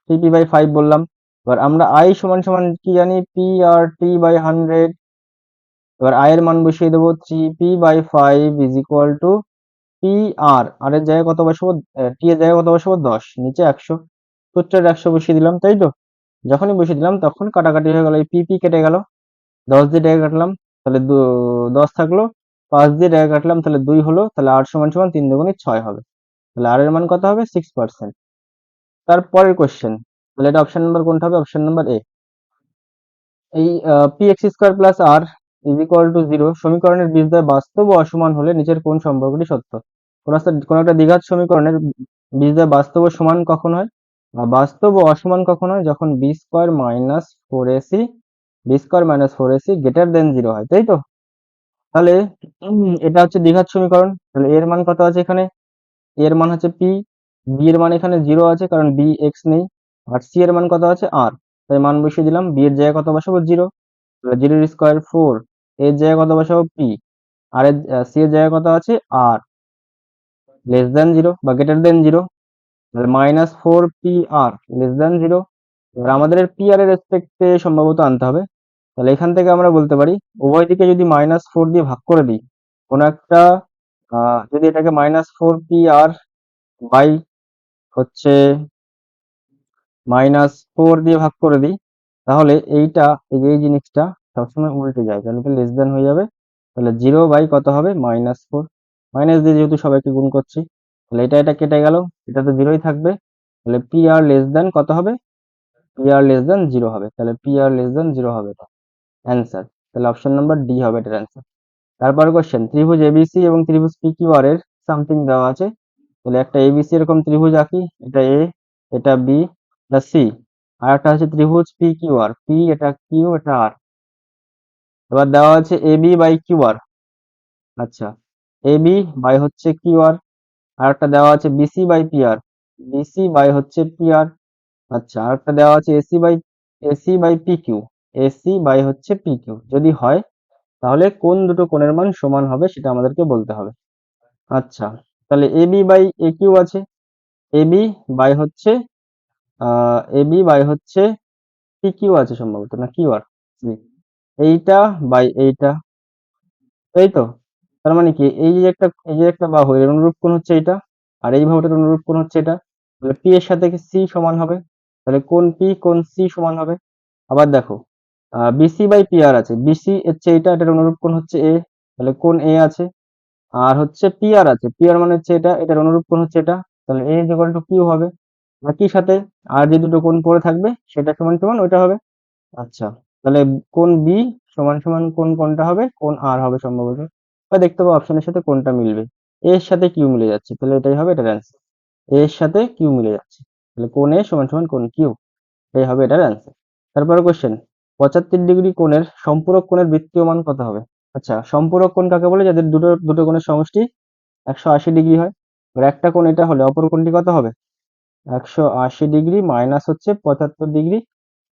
3p/5 বললাম। এবার আমরা i সমান সমান কি জানি, p/t/100। এবার i এর মান বসিয়ে দেবো, 3p/5 is equal two pr। আর এর জায়গায় কত বসাবো, t এর জায়গায় কত বসাবো, 10, নিচে 100, সূত্রের 100 বসিয়ে দিলাম, তাই তো? যখনই বসিয়ে দিলাম তখন কাটাকাটি হয়ে গেল, এই p কেটে গেল, 10 দিয়ে ডেকে কাটলাম, তাহলে 10 থাকলো, 5 দিয়ে ডেকে কাটলাম, তাহলে 2 হলো, তাহলে r সমান সমান 3 দুগুণে 6 হবে। তাহলে r এর মান কত হবে, 6%। তারপরের কোশ্চেন, তাহলে এটা অপশন নাম্বার কোনটা হবে, অপশন নাম্বার এ। এই px² plus r is equal two 0 সমীকরণের বীজদ্বয় বাস্তব ও অসমান হলে নিচের কোন সম্পর্কটি সত্য? কোন একটা দ্বিঘাত সমীকরণের বীজদ্বয় বাস্তব ও সমান কখন হয়, বা বাস্তব ও অসমান কখন হয়, যখন b² - 4ac গ্রেটার দেন 0 হয়, তাই তো? তাহলে এটা হচ্ছে দ্বিঘাত সমীকরণ, তাহলে এর মান কত আছে এখানে, এর মান হচ্ছে p, b এর মান এখানে 0 আছে কারণ b x নেই, আর c এর মান কত আছে r, তাই মান বসিয়ে দিলাম, b এর জায়গায় কত বসাবো, 0, তাহলে 0² 4, এর জায়গায় কত বসাবো, p, আর এর c এর জায়গায় কত আছে, r, লেস দেন 0 বা গ্রেটার দেন 0, তাহলে -4pr লেস দেন 0। এবার আমাদের পি আর এর রেসপেক্টে সম্ভবত আনতে হবে, তাহলে এখান থেকে আমরা বলতে পারি উভয় দিকে যদি -4 দিয়ে ভাগ করে দিই, কোনো একটা যদি এটাকে -4pr বাই হচ্ছে -4 দিয়ে ভাগ করে দিই, তাহলে এইটা, এই যে এই জিনিসটা সবসময় উল্টে যায়, তাহলে কি লেস দেন হয়ে যাবে, তাহলে 0 বাই কত হবে, -4, মাইনাস দিয়ে যেহেতু সবাইকে গুণ করছি, তাহলে এটা কেটে গেল, এটা তো 0ই থাকবে, তাহলে পি আর লেস দেন কত হবে, পি আর লেস দেন 0 হবে, তাহলে পি আর লেস দেন 0 হবে এটা অ্যান্সার। তাহলে অপশন নাম্বার ডি হবে এটার অ্যান্সার। তারপর কোশ্চেন, ত্রিভুজ এবিসি এবং ত্রিভুজ পিকিউআর এর সামথিং দেওয়া আছে, তাহলে একটা এবিসি এরকম ত্রিভুজ আঁকি, এটা এ, এটা বি, এটা সি, আর একটা হচ্ছে ত্রিভুজ পিকিউআর, পি এটা কিউ এটা আর। এবার দেওয়া আছে এবি বাই কিউআর, আচ্ছা, এবি বাই হচ্ছে কিউআর, আর একটা দেওয়া আছে BC by PR, BC by হচ্ছে পিআর, আচ্ছা, আর একটা দেওয়া আছে AC by PQ, AC by হচ্ছে পিকিউ। যদি হয় তাহলে কোন দুটো কোণের মান সমান হবে সেটা আমাদেরকে বলতে হবে। আচ্ছা, তাহলে এবি বাই একিউ আছে, এবি বাই হচ্ছে এবি বাই হচ্ছে পিকিউ আছে সম্ভবত, না কিউ আর, এইটা বাই এইটা, তাই তো? তার মানে কি, এই যে একটা বাহু, এর অনুরূপ কোণ হচ্ছে এইটা, আর এই বাহুটার অনুরূপ কোণ হচ্ছে এটা, তাহলে পি এর সাথে সি সমান হবে, তাহলে কোণ পি কোণ সি সমান হবে। আবার দেখো, বিসি বাই পি আর আছে, বিসি হচ্ছে এইটা, এটার অনুরূপ কোণ হচ্ছে এ, তাহলে কোণ এ আছে, আর হচ্ছে পি আর আছে, পি আর মানে হচ্ছে এটা, এটার অনুরূপ কোণ হচ্ছে এটা, তাহলে এ ইজ ইকুয়াল টু কিউ হবে। একই সাথে আর যে দুটো কোণ পড়ে থাকবে সেটা সমান সমান ওইটা হবে। আচ্ছা, তাহলে কোণ বি সমান সমান কোনটা হবে, কোণ আর হবে সম্ভবত, বা দেখতে পাবো অপশনের সাথে কোনটা মিলবে, এ এর সাথে কিউ মিলে যাচ্ছে, তাহলে এটাই হবে এটার অ্যান্সার, এ এর সাথে কিউ মিলে যাচ্ছে, তাহলে কোণ এ সমান সমান কোণ কিউ, এটাই হবে এটার অ্যান্সার। তারপরে কোশ্চেন, 75 ডিগ্রি কোণের সম্পূরক কোণের বৃত্তীয় মান কত হবে? আচ্ছা, সম্পূরক কোণ কাকে বলে, যাদের দুটো দুটো কোণের সমষ্টি 180 ডিগ্রি হয়। এবার একটা কোণ এটা হলে অপর কোণটি কত হবে, 180 ডিগ্রি মাইনাস হচ্ছে 75 ডিগ্রি,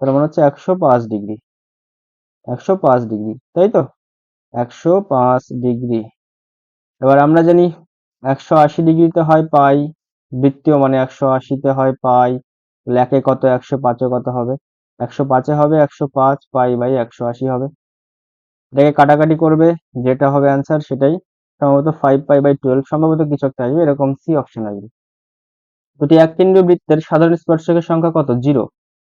তার মানে হচ্ছে 105 ডিগ্রি, 105 ডিগ্রি, তাই তো? 105 ডিগ্রি। এবার আমরা জানি 180 ডিগ্রিতে হয় পাই, বৃত্তীয় মানে 180তে হয় পাই, তাহলে একে কত, 105-এ কত হবে, 105-এ হবে 105 পাই বাই 180 হবে, এটাকে কাটাকাটি করবে, যেটা হবে অ্যান্সার সেটাই, সম্ভবত 5π/12 সম্ভবত কিছু একটা আসবে, এরকম সি অপশন আসবে। দুটি এককেন্দ্রীয় বৃত্তের সাধারণ স্পর্শকের সংখ্যা কত, 0।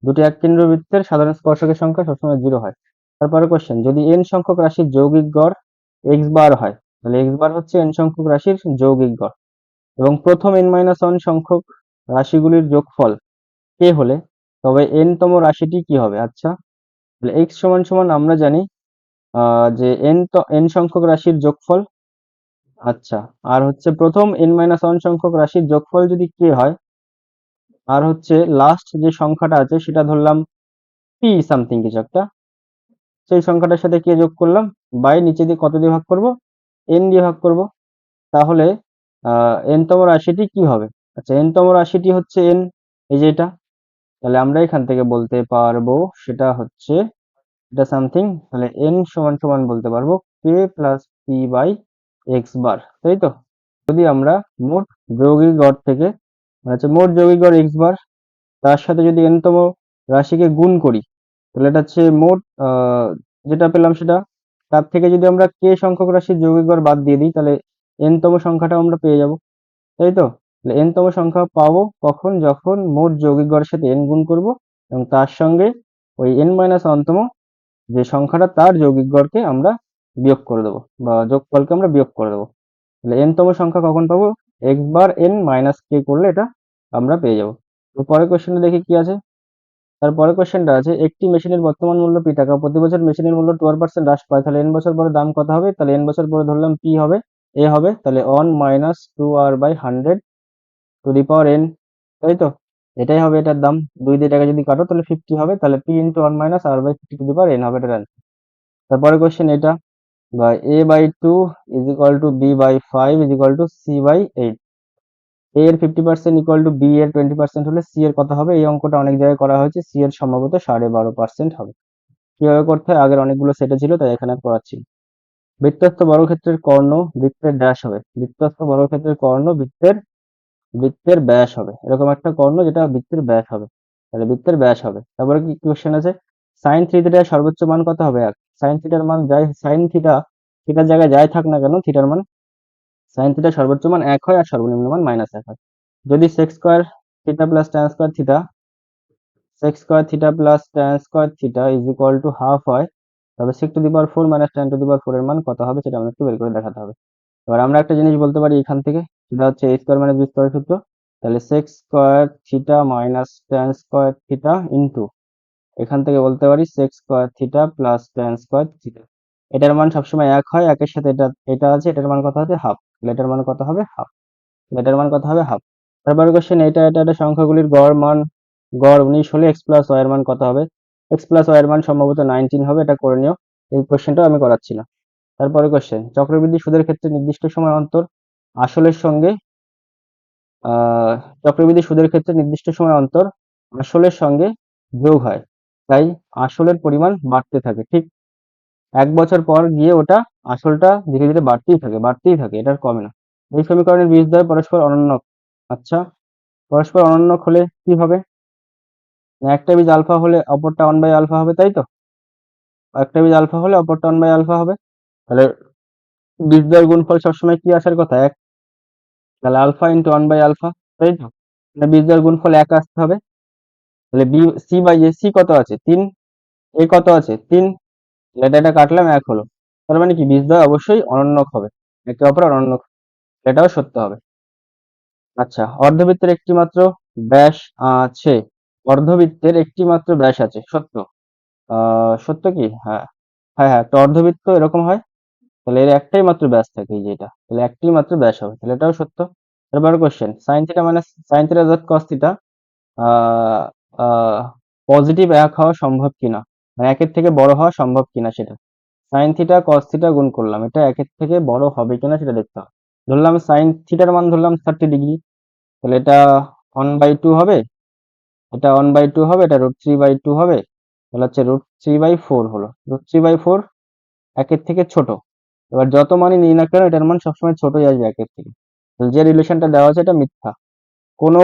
দুটি এককেন্দ্রীয় বৃত্তের সাধারণ স্পর্শকের সংখ্যা সবসময় 0 হয়। তারপরে কোশ্চেন, যদি n সংখ্যক রাশির যৌগিক গড় x বার হয়, তাহলে x বার হচ্ছে n সংখ্যক রাশির যৌগিক গড়, এবং প্রথম n-1 সংখ্যক রাশিগুলির যোগফল k হলে তবে n তম রাশিটি কি হবে? আচ্ছা, তাহলে x সমান সমান আমরা জানি যে n সংখ্যক রাশির যোগফল, আচ্ছা, আর হচ্ছে প্রথম n-1 সংখ্যক রাশির যোগফল যদি k হয়, আর হচ্ছে লাস্ট যে সংখ্যাটা আছে সেটা ধরলাম পি সামথিং কিছু একটা, সেই সংখ্যাটার সাথে কে যোগ করলাম, বাই নিচে দিয়ে কত দিয়ে ভাগ করব, এন দিয়ে ভাগ করব, তাহলে এন তম রাশিটি কি হবে? আচ্ছা, এন তম রাশিটি হচ্ছে এন, এই যে এটা, তাহলে আমরা এখান থেকে বলতে পারবো সেটা হচ্ছে এটা সামথিং, তাহলে এন সমান সমান বলতে পারবো k plus P by x bar, তাই তো? যদি আমরা মোট যৌগিক গড় থেকে, মানে হচ্ছে মোট যৌগিক গড় এক্স বার তার সাথে যদি n-তম রাশিকে গুণ করি, তাহলে এটা হচ্ছে মোট যেটা পেলাম সেটা। তার থেকে যদি আমরা k সংখ্যক রাশির যৌগিক গড় বাদ দিয়ে দিই, তাহলে n-তম সংখ্যাটাও আমরা পেয়ে যাব, তাই তো? তাহলে n-তম সংখ্যা পাবো কখন? যখন মোট যৌগিক গড়ের সাথে n গুণ করব এবং তার সঙ্গে ওই n-1তম যে সংখ্যাটা তার যৌগিক গড়কে আমরা বিয়োগ করে দেবো, বা যোগফলকে আমরা বিয়োগ করে দেবো। তাহলে n-তম সংখ্যা কখন পাবো? x বার n মাইনাস k করলে এটা আমরা পেয়ে যাবো। তো পরের কোশ্চেনটা দেখি কি আছে। তারপরের কোশ্চেনটা আছে, একটি মেশিনের বর্তমান মূল্য p টাকা, প্রতি বছর মেশিনের মূল্য 12% হ্রাস পায়, তাহলে n বছর পরে দাম কত হবে? তাহলে n বছর পরে ধরলাম p হবে, a হবে, তাহলে 1 minus 2r/100 two the power n, তাই তো? এটাই হবে এটার দাম। 2 দিয়ে টাকা যদি কাটো তাহলে 50 হবে, তাহলে p into 1 minus r/50 two the power n হবে এটার অ্যান্সার। তারপরে কোশ্চেন এটা, বা a/2 is equal two b/5 is equal two c/8, a এর 50% ইকুয়াল টু b এর 20% হলে c এর কত হবে? এই অঙ্কটা অনেক জায়গায় করা হয়েছে, c এর সম্ভবত 12.5% হবে। কিভাবে করতে হয়? আগের অনেকগুলো সেটে ছিল, তাই এখানে আর করাচ্ছি না। বৃত্তস্থ বর্গক্ষেত্রের কর্ণ বৃত্তের ড্যাশ হবে। বৃত্তস্থ বর্গক্ষেত্রের কর্ণ বৃত্তের ব্যাস হবে, এরকম একটা কর্ণ যেটা বৃত্তের ব্যাস হবে, তাহলে বৃত্তের ব্যাস হবে। তারপরে কি কোশ্চেন আছে, সাইন থিটার সর্বোচ্চ মান কত হবে? এক। সাইন থিটার মান যাই, সাইন থিটার জায়গায় যাই থাক না কেন, থিটার মান, সাইন থিটার সর্বোচ্চ মান 1 হয় আর সর্বনিম্ন মান -1 হয়। যদি sec square theta plus tan square theta, sec square theta plus tan square theta is equal to half হয়, তবে sec to the power 4 minus tan to the power 4 এর মান কত হবে সেটা আমাদের একটু বের করে দেখাতে হবে। এবার আমরা একটা জিনিস বলতে পারি এখান থেকে, সেটা হচ্ছে a square minus b square সূত্র। তাহলে sec square theta minus tan square theta into, এখান থেকে বলতে পারি sec square theta plus tan square theta. এটার মান সবসময় 1 হয়, একের সাথে এটা আছে, এটার মান কত হবে? হাফ। তাহলে এটার মান কত হবে? হাফ। এটার মান কত হবে? হাফ। তারপরে কোশ্চেন, এটা সংখ্যাগুলির গড় 19 হলে x প্লাস y এর মান কত হবে? x প্লাস y এর মান সম্ভবত 19 হবে, এটা করে নিও, এই কোশ্চেনটাও আমি করাচ্ছি না। তারপরে কোশ্চেন, চক্রবৃদ্ধি সুদের ক্ষেত্রে নির্দিষ্ট সময় অন্তর আসলের সঙ্গে আহ চক্রবৃদ্ধি সুদের ক্ষেত্রে নির্দিষ্ট সময় অন্তর আসলের সঙ্গে যোগ হয়, তাই আসলের পরিমাণ বাড়তে থাকে, ঠিক 1 বছর পর গিয়ে ওটা আসলটা ধীরে ধীরে বাড়তেই থাকে, এটা আর কমে না। এই সমীকরণের বীজদ্বয় পরস্পর অনন্যক। আচ্ছা, পরস্পর অনন্যক হলে কি হবে? না, একটা বীজ আলফা হলে অপরটা 1/আলফা হবে, তাই তো? একটা বীজ আলফা হলে অপরটা 1/আলফা হবে, তাহলে বীজদ্বয়ের গুণফল সবসময় কি আসার কথা? 1। তাহলে আলফা ইন্টু 1/আলফা, তাই তো? তাহলে বীজদ্বয়ের গুণফল 1 আসতে হবে। তাহলে B C by A, C কত আছে? 3, এ কত আছে? 3, এটা কাটলাম 1 হলো। তার মানে কি বীজদ্বয় অবশ্যই অনন্যক হবে, একে অপরের অনন্যক, এটাও সত্য হবে। আচ্ছা, অর্ধবৃত্তের একটি মাত্র ব্যাস আছে। অর্ধবৃত্তের একটি মাত্র ব্যাস আছে, সত্য। সত্য কি? হ্যাঁ, হ্যাঁ, হ্যাঁ, একটা অর্ধবৃত্ত এরকম হয়, তাহলে এর একটাই মাত্র ব্যাস থাকে, এই যে এটা, তাহলে একটাই মাত্র ব্যাস হবে, তাহলে এটাও সত্য। এবার question, sine theta dot cos theta positive 1 হওয়া সম্ভব কিনা, মানে 1 এর থেকে বড় হওয়া সম্ভব কিনা সেটা। সাইন থিটা কস থিটা গুণ করলাম, এটা 1 এর থেকে বড় হবে কিনা সেটা দেখতে হবে। ধরলাম সাইন থিটার মান ধরলাম 30 ডিগ্রি, তাহলে এটা 1/2 হবে, এটা 1/2 হবে, এটা √3/2 হবে, তাহলে হচ্ছে √3/4 হলো। √3/4 1 এর থেকে ছোট। এবার যত মানই নিই না কেন এটার মান সবসময় ছোটই আসবে 1 এর থেকে। তাহলে যে রিলেশনটা দেওয়া আছে এটা মিথ্যা। কোনো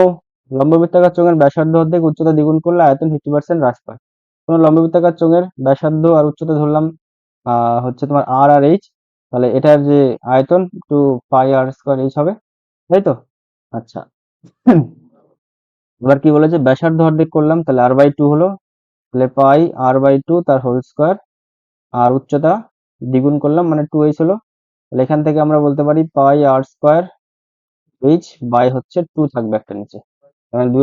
লম্ববৃত্তাকার চোঙের ব্যাসার্ধ অর্ধেক উচ্চতা দ্বিগুণ করলে আয়তন 50% হ্রাস পায়। কোনো লম্ববৃত্তাকার চোঙের ব্যাসার্ধ আর উচ্চতা ধরলাম হচ্ছে তোমার আর আর এইচ, তাহলে এটার যে আয়তন 2πr² হবে, তাই তো? আচ্ছা, এবার কি বলেছে? ব্যাসার্ধ অর্ধেক করলাম, তাহলে r/2 হলো, তাহলে πr/2 তার হোল স্কোয়ার, আর উচ্চতা দ্বিগুণ করলাম মানে 2h হলো, তাহলে এখান থেকে আমরা বলতে পারি πr² h বাই হচ্ছে 2 থাকবে একটা নিচে, মানে 2